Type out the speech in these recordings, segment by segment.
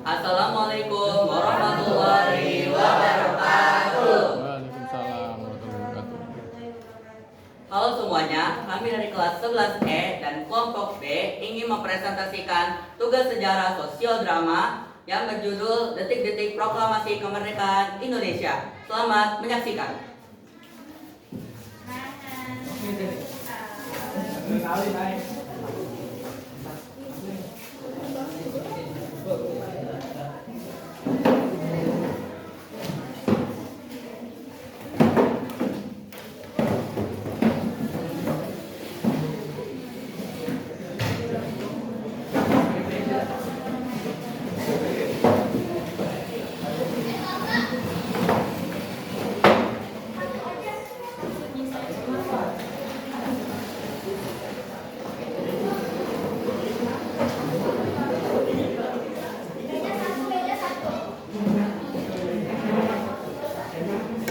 Assalamualaikum warahmatullahi wabarakatuh. Waalaikumsalam warahmatullahi wabarakatuh. Halo semuanya, kami dari kelas 11E dan kelompok B ingin mempresentasikan tugas sejarah sosiodrama yang berjudul Detik-detik Proklamasi Kemerdekaan Indonesia. Selamat menyaksikan.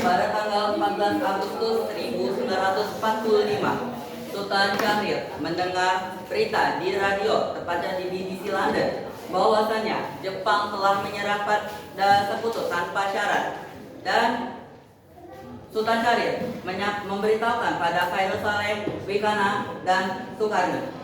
Pada tanggal 14 Agustus 1945, Sultan Syahrir mendengar berita di radio, tepatnya di BBC London, bahwasannya Jepang telah menyerah pada sekutu tanpa syarat. Dan Sultan Syahrir memberitahukan pada Khairul Saleh, Wikana, dan Soekarno.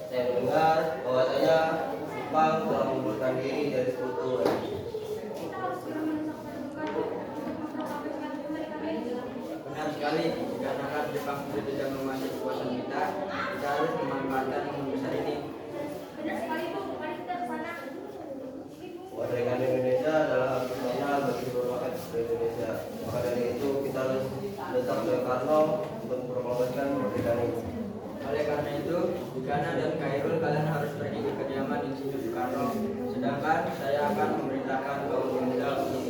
Saya mendengar bahwasanya Jepang telah mengundurkan diri dari sekutu. Benar sekali, dikarenakan Jepang sudah tidak menguasai kekuasaan kita harus memanfaatkan momen besar ini. Benar sekali Bu, mari kita ke sana. Kemerdekaan Indonesia adalah hak nasional bagi seluruh rakyat Indonesia. Maka dari itu kita harus mendesak Soekarno untuk memproklamasikan kemerdekaan ini. Oleh karena itu, Wikana dan Khairul, kalian harus pergi ke kediaman Insinyur Soekarno. Sedangkan saya akan memerintahkan kaum pemuda untuk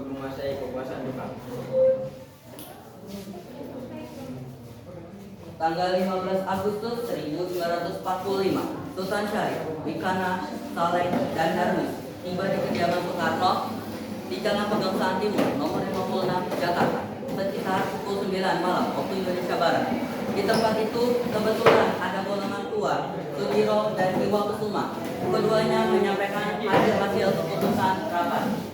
menguasai kekuasaan Jepang. Tanggal 15 Agustus 1945, Sultan Syahrir, Wikana, Saleh, dan Darwis tiba di kediaman Soekarno di Jalan Pegangsaan Timur, nomor 56, Jakarta, sekitar pukul 9 malam waktu Indonesia Barat. Di tempat itu kebetulan ada golongan tua, Sudiro dan Iwa Kusuma. Keduanya menyampaikan hasil keputusan rapat.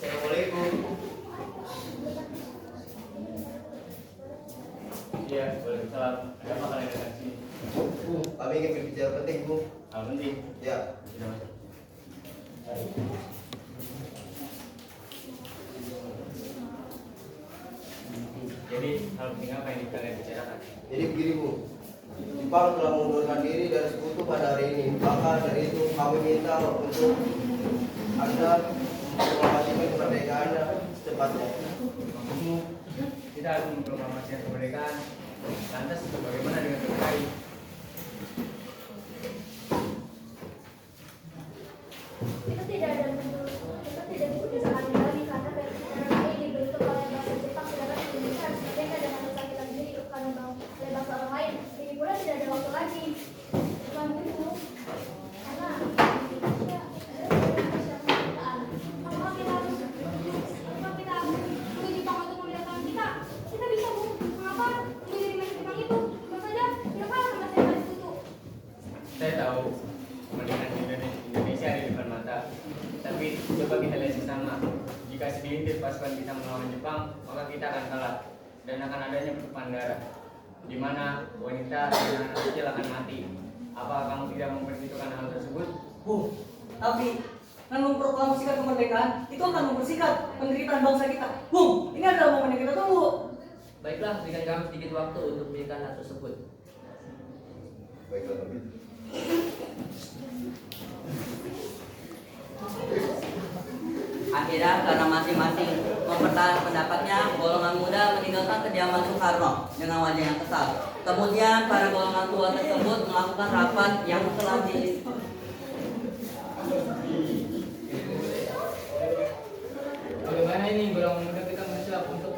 Assalamualaikum. Iya, waalaikumsalam. Ada apa kalian datang sini? Bu, kami ingin berbicara penting, Bu. Hal penting. Ya. Sudah masuk. Jadi hal penting apa yang kalian bicarakan? Jadi begini, Bu. Jepang telah mengundurkan diri dari sekutu pada hari ini. Maka dari itu kami minta untuk Anda memproklamasikan kemerdekaannya secepatnya. Maksudmu, kita harus memproklamasikan kemerdekaan. Lantas bagaimana dengan PKI? Kita tidak ada kita tidak dipisahkan lagi karena PKI dibentuk oleh bangsa Jepang, sedangkan Indonesia harus merdeka dengan usaha kita sendiri karena oleh bangsa orang lain. Jadi pula tidak ada waktu lagi. Bukan begitu. Karena Indonesia adalah Indonesia kemerdekaan. Maka kita harus memilih Jepang untuk memerdekakan kita. Kita bisa Bu. Mengapa memilih Jepang itu? Tentu saja tidak kalah sama saya pada sekutu. Saya tahu kemerdekaan Indonesia ada di depan mata. Tapi coba kita lihat bersama. Jika segelintir pasukan kita melawan Jepang, maka kita akan kalah dan akan adanya pertumpahan darah, di mana wanita dan anak kecil akan mati. Apakah kamu tidak memperhitungkan hal tersebut? Bu, tapi dengan memproklamasikan kemerdekaan itu akan membersihkan penderitaan bangsa kita. Bung, ini adalah momen yang kita tunggu. Baiklah, berikan kami sedikit waktu untuk memikirkan hal tersebut. Baiklah kami. Akhirnya karena masing-masing mempertahankan pendapatnya, golongan muda meninggalkan kediaman Soekarno dengan wajah yang kesal. Kemudian para golongan tua tersebut melakukan rapat yang telah di Bagaimana ini golongan muda kita bersiap untuk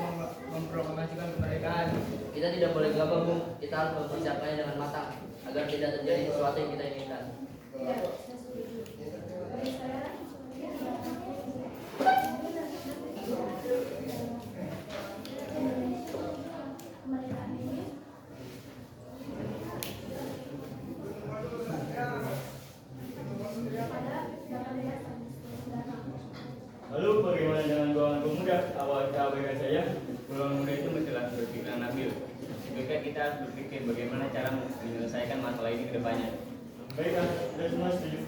memproklamasikan kemerdekaan? Kita tidak boleh gegabah, Bung. Kita harus mempersiapkannya dengan matang agar tidak terjadi sesuatu yang kita inginkan. Kemerdekaan ini Lalu bagaimana dengan golongan pemuda? Awal kita abaikan saja. Golongan muda itu mestilah berpikiran nabil. Maka kita harus berpikir bagaimana cara menyelesaikan masalah ini ke depannya. Baiklah, kita semua setuju.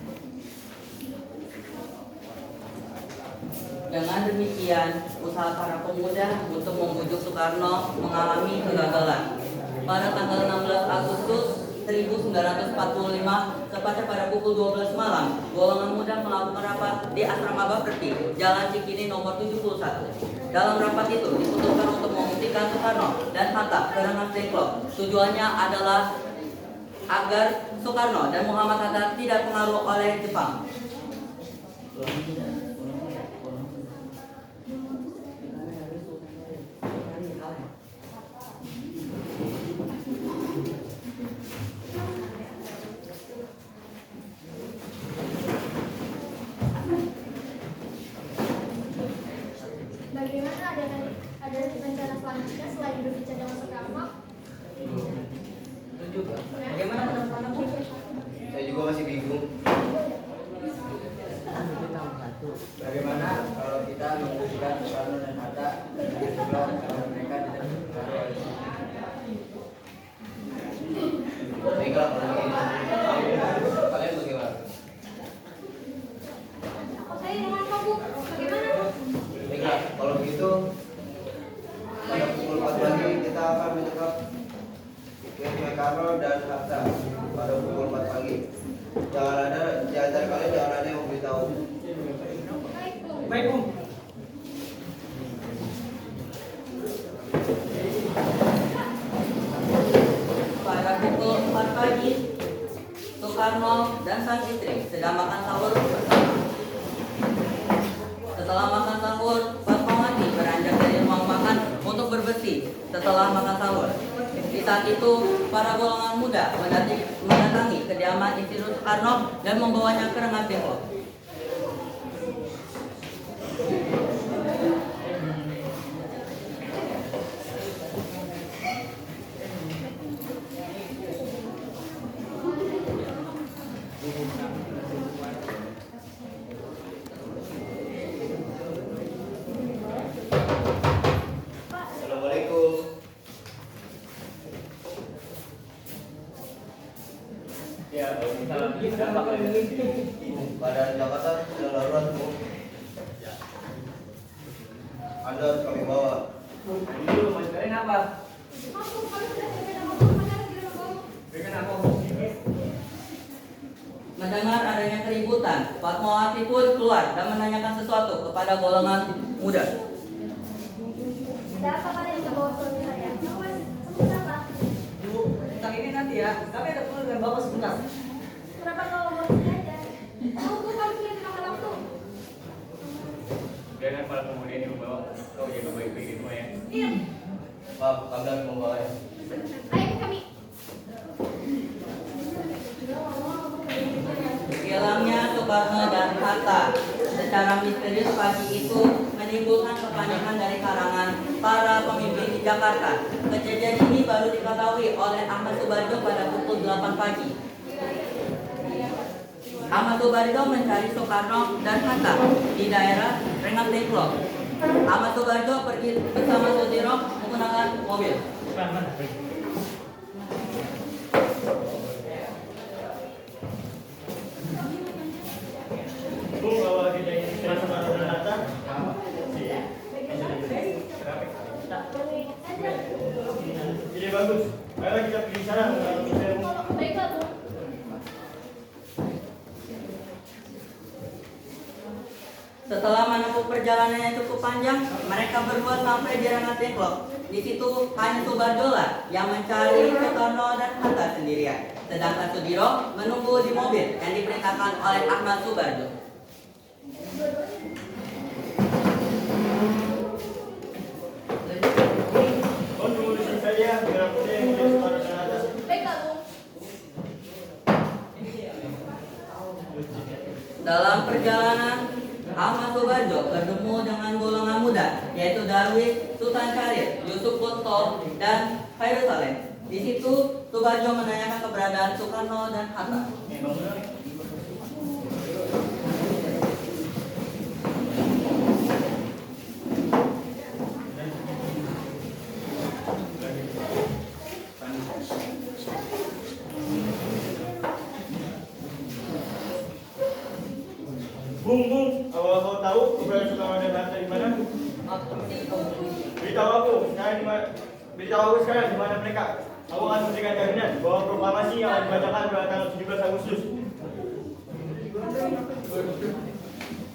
Dengan demikian, usaha para pemuda untuk membujuk Soekarno mengalami kegagalan. Pada tanggal 16 Agustus 1945, tepatnya pada pukul 12 malam, golongan muda melakukan rapat di Asrama Bapeti, Jalan Cikini nomor 71. Dalam rapat itu diputuskan untuk membuktikan Soekarno dan Hatta ke Rengas Dengklok. Tujuannya adalah agar Soekarno dan Muhammad Hatta tidak pengaruh oleh Jepang. bagaimana ada rencana selanjutnya selain berbicara dengan Soekarno? Itu juga. Bagaimana pendapat Anda, Bu? Saya juga masih bingung. Bagaimana kalau kita mengusulkan Soekarno dan Hatta kalau mereka tidak berpengaruh oleh Baiklah kalau begini. Kalian bagaimana? Saya dengan kamu, bagaimana? Baiklah, kalau begitu pada pukul 4 pagi kita akan menangkap Soekarno dan Hatta pada pukul 4 pagi. Jangan ada di antara kalian jangan ada yang memberitahu. Baik, Bung. Pada pukul 4 pagi, Soekarno dan sang istri sedang makan sahur bersama. Setelah makan sahur, Fatmawati beranjak dari ruang makan untuk berbersih setelah makan sahur. Di saat itu, para golongan muda mendatangi kediaman istri Soekarno dan membawanya ke Rengas Dengklok. Assalamualaikum. Ya, salam. Kenapa kalian di sini? Keadaan Jakarta sedang darurat, Bu. Anda harus kami bawa. Dulu mas kalian apa? Aku kalau sudah sampai nama kamu, mana lagi nama kamu? Berikan aku sedikit. Mendengar adanya keributan, Fatmawati pun keluar dan menanyakan sesuatu kepada golongan muda. Ada apa kalian yang bawa suami saya? Kamu sebut apa? Bu, tentang ini nanti ya. Kami ada perlu dengan Bapak sebentar. Kenapa kau bawa sini aja? Kamu tuh kalau sudah makan waktu. Jangan para pemuda ini membawa kau jaga baik-baik di rumah ya. Iya, Maaf, kami harus membawa ya. ayo kami. Hilangnya Soekarno dan Hatta secara misterius pagi itu menimbulkan kepanikan dari kalangan para pemimpin di Jakarta. Kejadian ini baru diketahui oleh Ahmad Subarjo pada pukul 8 pagi. Ahmad Subarjo mencari Soekarno dan Hatta di daerah Rengas Dengklok. Ahmad Subarjo pergi bersama Sudiro menggunakan mobil. Bu, kalau kita ingin bicara sama Renata, Bagaimana? Ide bagus. Ayo kita pergi sana. Baiklah, Bu. Setelah menempuh perjalanan yang cukup panjang, mereka berdua sampai di Rengat Dengklok. Di situ hanya Subarjola yang mencari Sukarno dan Hatta sendirian. Sedangkan Sudiro menunggu di mobil yang diperintahkan oleh Ahmad Subarjo. Oh, tunggu di sini saja. Biar aku yang melihat Sukarno dan Hatta. Baiklah, Bu. Dalam perjalanan, Ahmad Subarjo bertemu dengan golongan muda, yaitu Darwis, Sultan Syarif, Yusuf Kontol, dan Khairul Saleh. Di situ, Subarjo menanyakan keberadaan Sukarno dan Hatta. Bung, awal kau tahu keberadaan Sukarno dan Hatta di mana? Beritahu aku sekarang di mana? Beritahu aku sekarang di mana mereka? Aku akan memberikan jaminan bahwa proklamasi yang akan dibacakan pada tanggal 17 Agustus.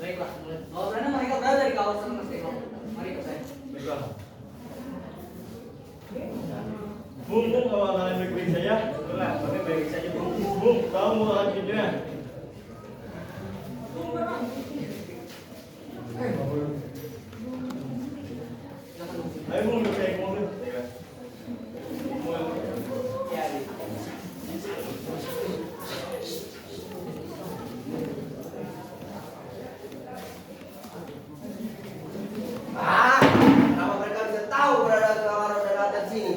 Baiklah. Kalau karena mereka berada di kawasan Mas Dengklok. Mari ke saya. Baiklah. Bung, kau akan baik-baik saja? Itulah, baik-baik saja Bung. Bung, kamu akan pimpinan. Ayo Bung, kita naik mobil. Kenapa mereka bisa tahu keberadaan Sukarno dan Hatta di sini?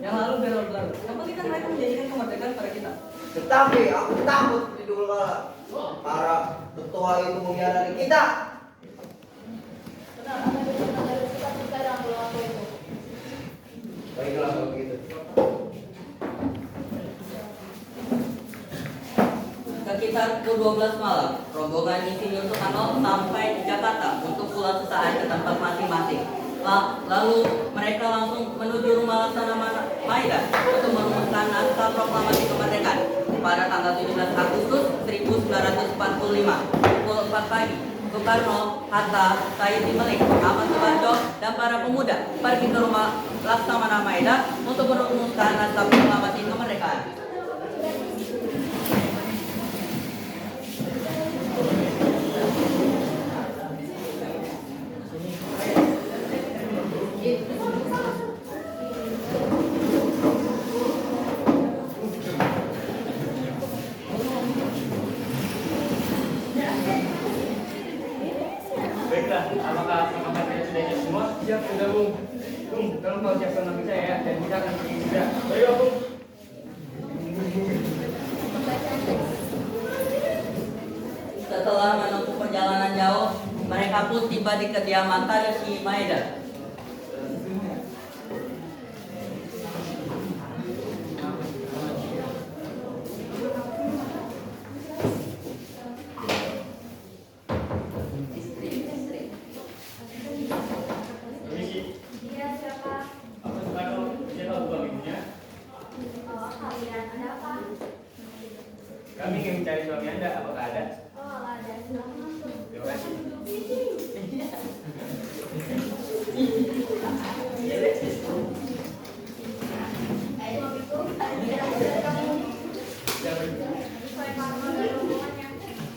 Yang lalu biar berlalu. Yang penting kan mereka menjanjikan kemerdekaan pada kita. Tetapi aku takut di dulu kala para ketua itu mengkhianati kita. Benar, Anda benar dari sekarang kalau aku itu. Baiklah kalau begitu. Sekitar pukul 12 malam, rombongan Insinyur Soekarno sampai di Jakarta untuk pulang sesaat ke tempat masing-masing. Lalu mereka langsung menuju rumah Laksana Maida untuk merumuskan naskah proklamasi kemerdekaan pada tanggal 17 Agustus 1945 pukul 4 pagi. Soekarno, Hatta, Said Melik, Ahmad Subarjo, dan para pemuda pergi ke rumah Laksamana Maida untuk merumuskan naskah proklamasi kemerdekaan. Baiklah, apakah kalian sudah siap semua? Siap, sudah Bung. Bung, tolong kau siapkan mobil saya ya, dan kita akan pergi juga. Baiklah Bung. Setelah menempuh perjalanan jauh, mereka pun tiba di kediaman Tadashi Maeda. Permisi. Dia siapa? Aku Soekarno, siapa bukan ibunya? Oh, kalian ada apa? Kami ingin mencari suami Anda, apakah ada? Oh, ada. Silahkan masuk. Terima kasih. Itu tidak ada kamu. Sudah pergi. Sesuai karma dan rombongannya.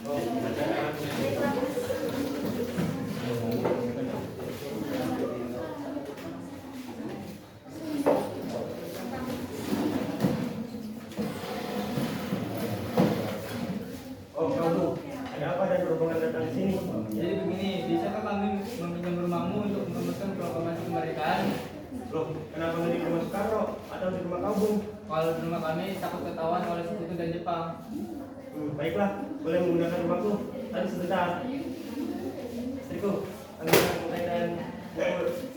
Oh, ada. Baiklah. Oh, kamu. Ada apa dan rombongan datang ke sini? Jadi begini, bisakah kami meminjam rumahmu untuk merumuskan proklamasi kemerdekaan? Loh, kenapa nggak di rumah Soekarno atau di rumah kau Bung? Kalau di rumah kami takut ketahuan oleh sekutu dan Jepang. Baiklah, boleh menggunakan rumahku. Tapi sebentar. Istriku, ambilkan mulai dan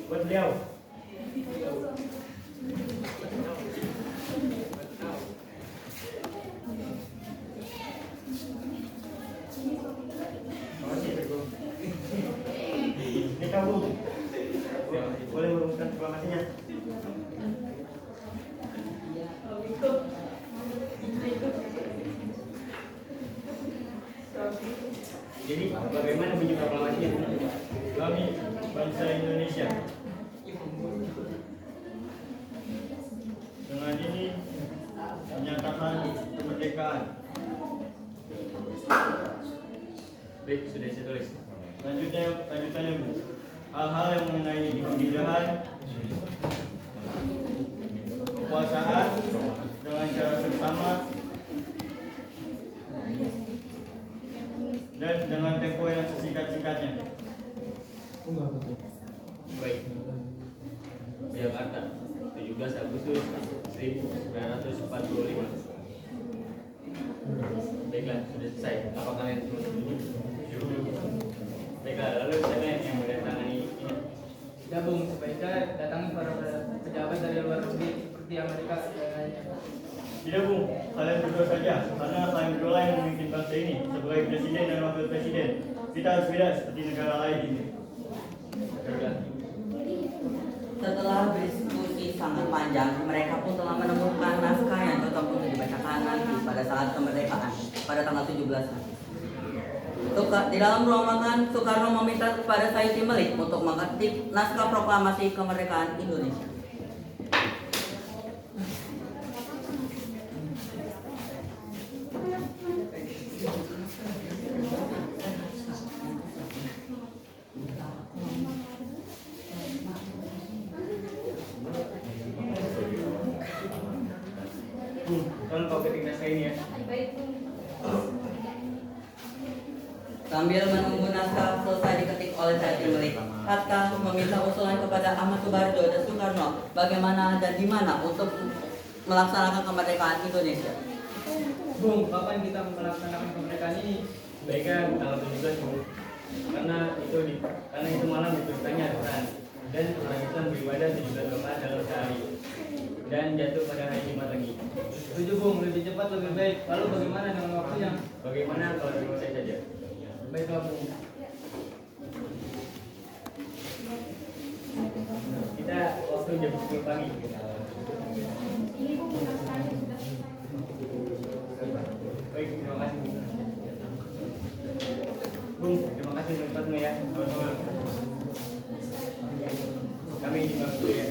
buat beliau. Makasih, istriku. Ini kamu. Boleh merumuskan proklamasinya. Bagaimana bunyi proklamasinya? Kami bangsa Indonesia dengan ini menyatakan kemerdekaan. Baik, sudah saya tulis. Lanjutannya Bu. Hal-hal yang mengenai pemilihan kekuasaan dengan cara bersama dan dengan tempo yang sesingkat-singkatnya. Baik. Jakarta, 17 Agustus 1945. Baiklah, sudah selesai. Apa kalian semua setuju? Baiklah, lalu siapa yang mendatangani ini? Ya Bung, sebaiknya datangi para pejabat dari luar negeri seperti Amerika dan lainnya. Tidak Bu, kalian berdua saja, karena kalian berdua yang memimpin bangsa ini sebagai presiden dan wakil presiden. Kita harus beda seperti negara lain ini. Baiklah. Setelah berdiskusi sangat panjang, mereka pun telah menemukan naskah yang cocok untuk dibacakan nanti pada saat kemerdekaan pada tanggal 17 nanti. Di dalam ruang makan, Soekarno meminta kepada Said Melik untuk mengetik naskah proklamasi kemerdekaan Indonesia. Tolong kau ketik naskah ini ya. Baik, Bung. Sambil menunggu naskah selesai diketik oleh Said Melik, Hatta meminta usulan kepada Ahmad Subarjo dan Soekarno bagaimana dan di mana untuk melaksanakan kemerdekaan Indonesia. Bung, kapan kita melaksanakan kemerdekaan ini? Baiknya tanggal 17 Bu. Karena itu malam diturunkannya Al-Quran dan orang Islam beribadah 17 rakaat dalam sehari dan jatuh pada hari Jumat lagi. Setuju Bung, lebih cepat lebih baik. Lalu bagaimana dengan waktunya? Bagaimana kalau selesai saja? Baiklah Bung. Kita waktu jam 10 pagi. Ini Bung, naskahnya sudah selesai. Baik, terima kasih Bu. Bung, terima kasih tempatmu ya. Sama-sama. Kami di dulu ya.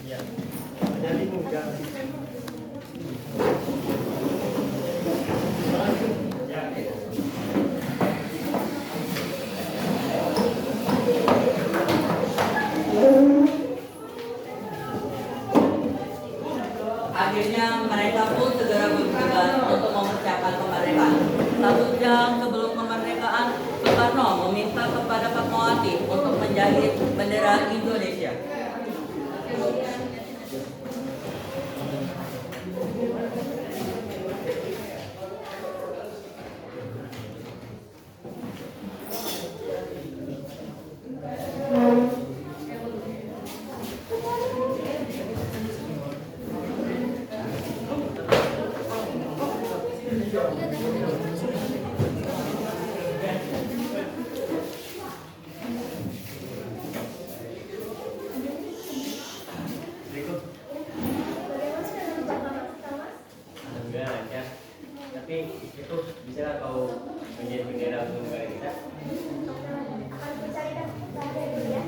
Iya. Jadi Bu, jangan. Ya. Akhirnya mereka pun segera bergegas untuk mempersiapkan kemerdekaan. 1 jam sebelum kemerdekaan, Soekarno meminta kepada Fatmawati untuk menjahit bendera Indonesia. Berikut. Bagaimana dengan proklamasi, Mas? Alhamdulillah lancar. Tapi itu bisa kau menjadi bendera untuk negara kita. Akan mencarikan kepada dia.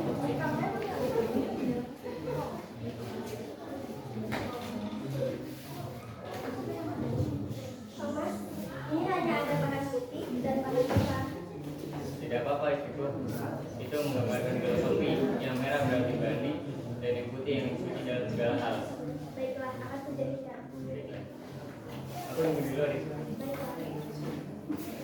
Kamu Mas, ini hanya ada warna putih dan warna hitam. Tidak apa-apa itu. Itu menggambarkan filosofi yang merah berarti berani dan yang putih yang suci dalam segala hal. Baiklah, akan terjadi sekarang. Aku nunggu di luar ya. Baiklah.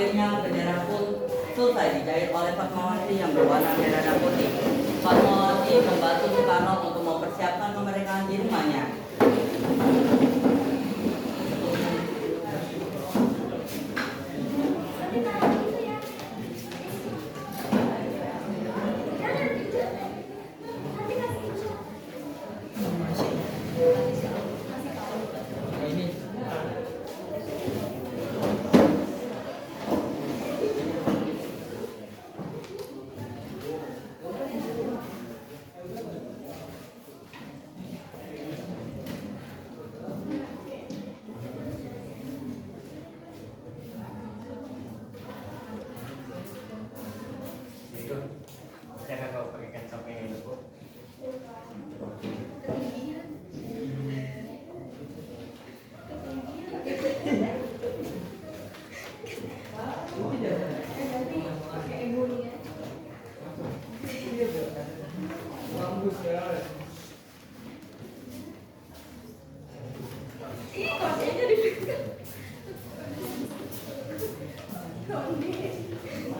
akhirnya bendera pun selesai dijahit oleh Fatmawati yang berwarna merah dan putih. Fatmawati membantu Soekarno untuk mempersiapkan kemerdekaan di rumahnya. Jangan kau pakaikan sampai ini bu.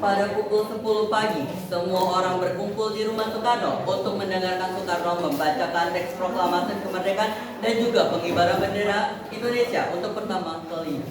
Pada pukul 10 pagi, semua orang berkumpul di rumah Soekarno untuk mendengarkan Soekarno membacakan teks proklamasi kemerdekaan dan juga pengibaran bendera Indonesia untuk pertama kalinya.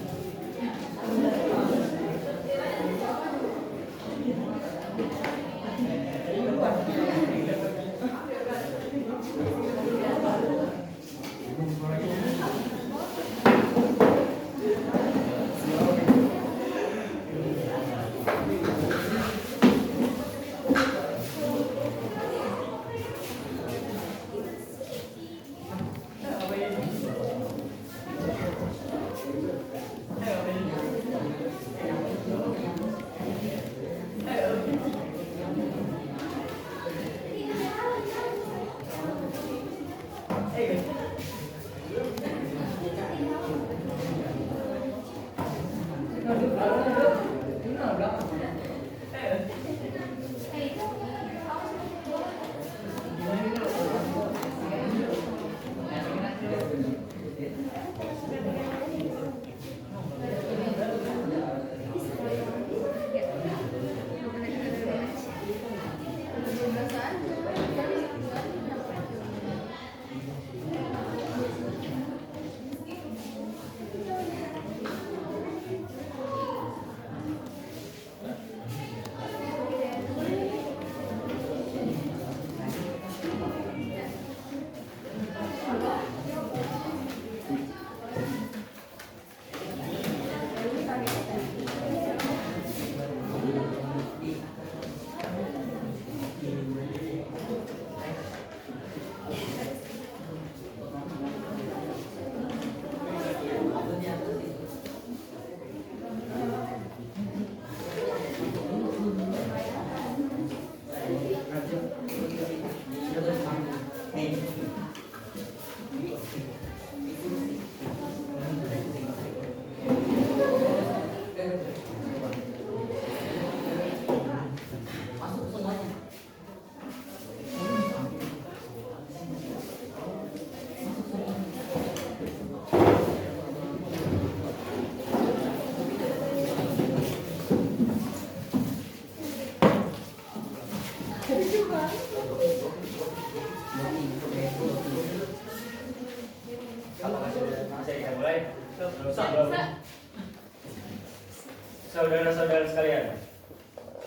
Saudara-saudara sekalian,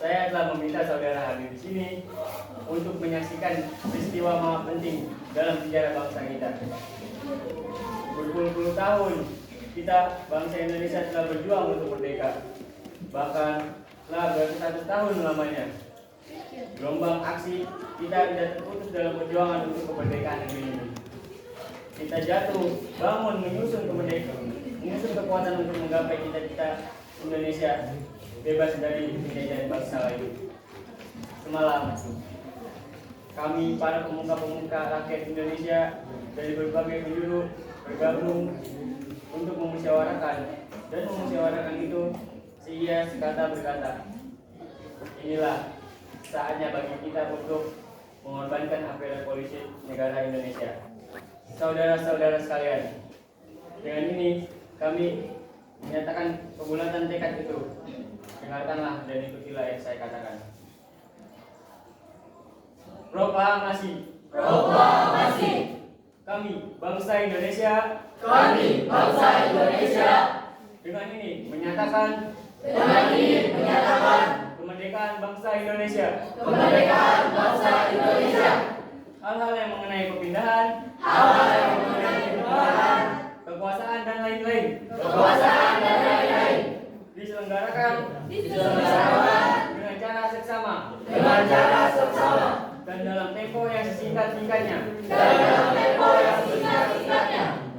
saya telah meminta saudara hadir di sini untuk menyaksikan peristiwa sangat penting dalam sejarah bangsa kita. Berpuluh-puluh tahun kita bangsa Indonesia telah berjuang untuk merdeka. Bahkan telah beratus tahun lamanya. Gelombang aksi kita tidak terputus dalam perjuangan untuk kemerdekaan negeri ini. Kita jatuh, bangun, menyusun kemerdekaan, menyusun kekuatan untuk menggapai cita-cita Indonesia bebas dari penjajahan bangsa lain. Semalam, kami para pemuka-pemuka rakyat Indonesia dari berbagai penjuru bergabung untuk memusyawarahkan itu seia sekata berkata. Inilah saatnya bagi kita untuk mengorbankan apel polisi negara Indonesia. Saudara-saudara sekalian, dengan ini kami menyatakan kebulatan tekad itu. Dengarkanlah dan ikutilah yang saya katakan. Proklamasi. Proklamasi. Kami bangsa Indonesia. Kami bangsa Indonesia. Dengan ini menyatakan. Kemerdekaan bangsa Indonesia. Kemerdekaan bangsa Indonesia. Hal-hal yang mengenai perpindahan. Kekuasaan dan lain-lain. Diselenggarakan. Dengan cara seksama. Dan dalam tempo yang sesingkat-singkatnya.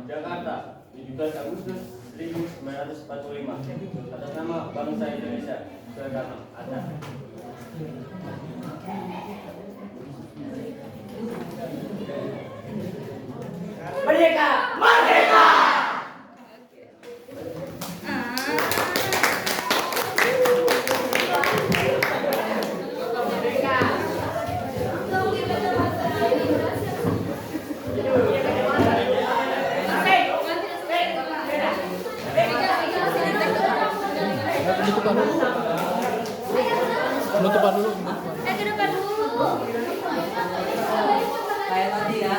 Jakarta, 17 Agustus 1945. Atas nama bangsa Indonesia. Soekarno Hatta. Merdeka! Merdeka! Penutupan dulu. Ke depan dulu. Kayak tadi ya,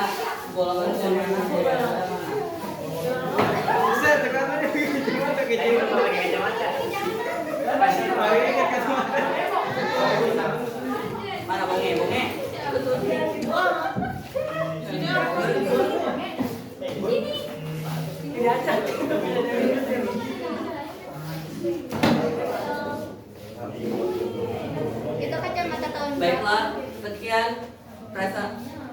golongan mana, Bisa tekanan gimana kecil. mana bonge? Itu kacamata tahun Baiklah,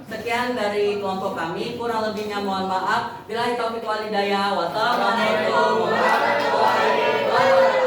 sekian dari kelompok kami. Kurang lebihnya mohon maaf. Billahi taufiq wal hidayah. Wassalamualaikum warahmatullahi wabarakatuh.